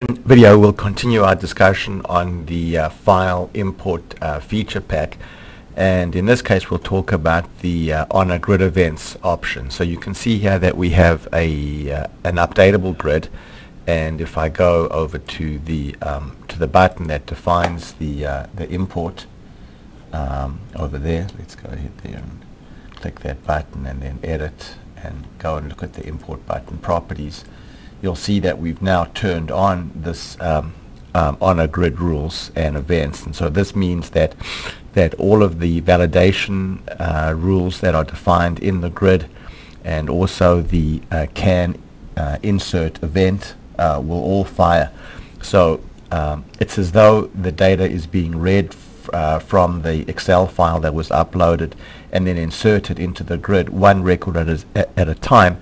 Video we'll continue our discussion on the file import feature pack, and in this case we'll talk about the on a grid events option. So you can see here that we have an updatable grid, and if I go over to the button that defines the import over there, let's go ahead there and click that button and then edit and go and look at the import button properties. You'll see that we've now turned on this on a grid rules and events, and so this means that all of the validation rules that are defined in the grid and also the can insert event will all fire. So it's as though the data is being read from the Excel file that was uploaded and then inserted into the grid, one record at a time,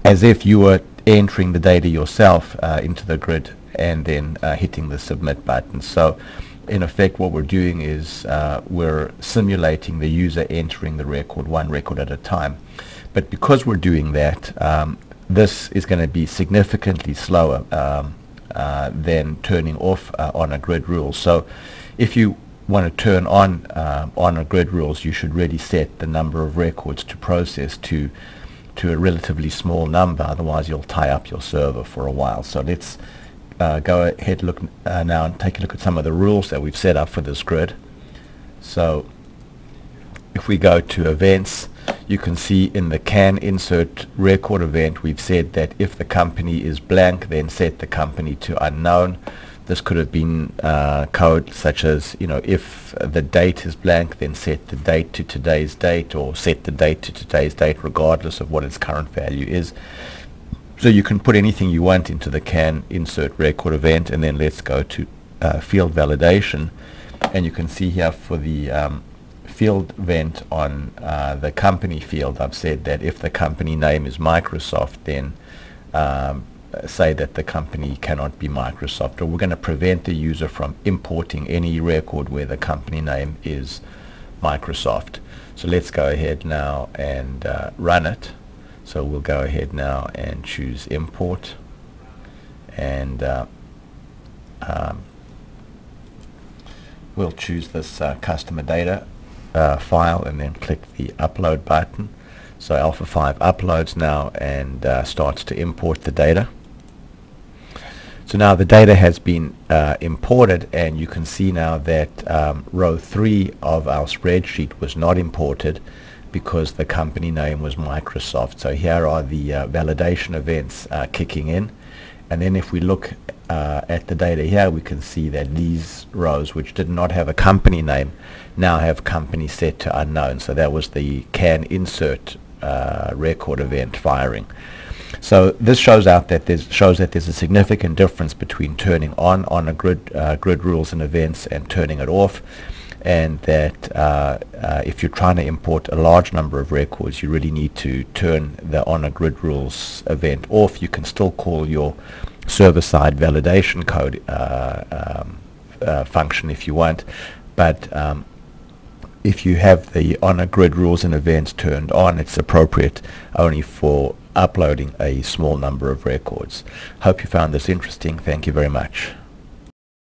as if you were entering the data yourself into the grid and then hitting the submit button. So in effect what we're doing is we're simulating the user entering the record, one record at a time. But because we're doing that, this is going to be significantly slower than turning off on a grid rule. So if you want to turn on a grid rules, you should really set the number of records to process to a relatively small number, otherwise you'll tie up your server for a while. So let's go ahead look now and take a look at some of the rules that we've set up for this grid. So if we go to events, you can see in the can insert record event we've said that if the company is blank, then set the company to unknown. This could have been code such as, if the date is blank, then set the date to today's date, or set the date to today's date regardless of what its current value is. So you can put anything you want into the can insert record event. And then let's go to field validation, and you can see here for the field event on the company field, I've said that if the company name is Microsoft, then say that the company cannot be Microsoft, or we're going to prevent the user from importing any record where the company name is Microsoft. So let's go ahead now and run it. So we'll go ahead now and choose import, and we'll choose this customer data file and then click the upload button. So Alpha 5 uploads now and starts to import the data. So now the data has been imported, and you can see now that row 3 of our spreadsheet was not imported because the company name was Microsoft. So here are the validation events kicking in, and then if we look at the data here, we can see that these rows which did not have a company name now have company set to unknown. So that was the can insert record event firing. So this shows that there's a significant difference between turning on a grid rules and events and turning it off, and that if you're trying to import a large number of records, you really need to turn the on a grid rules event off. You can still call your server-side validation code function if you want, but if you have the on a grid rules and events turned on, it's appropriate only for uploading a small number of records. Hope you found this interesting. Thank you very much.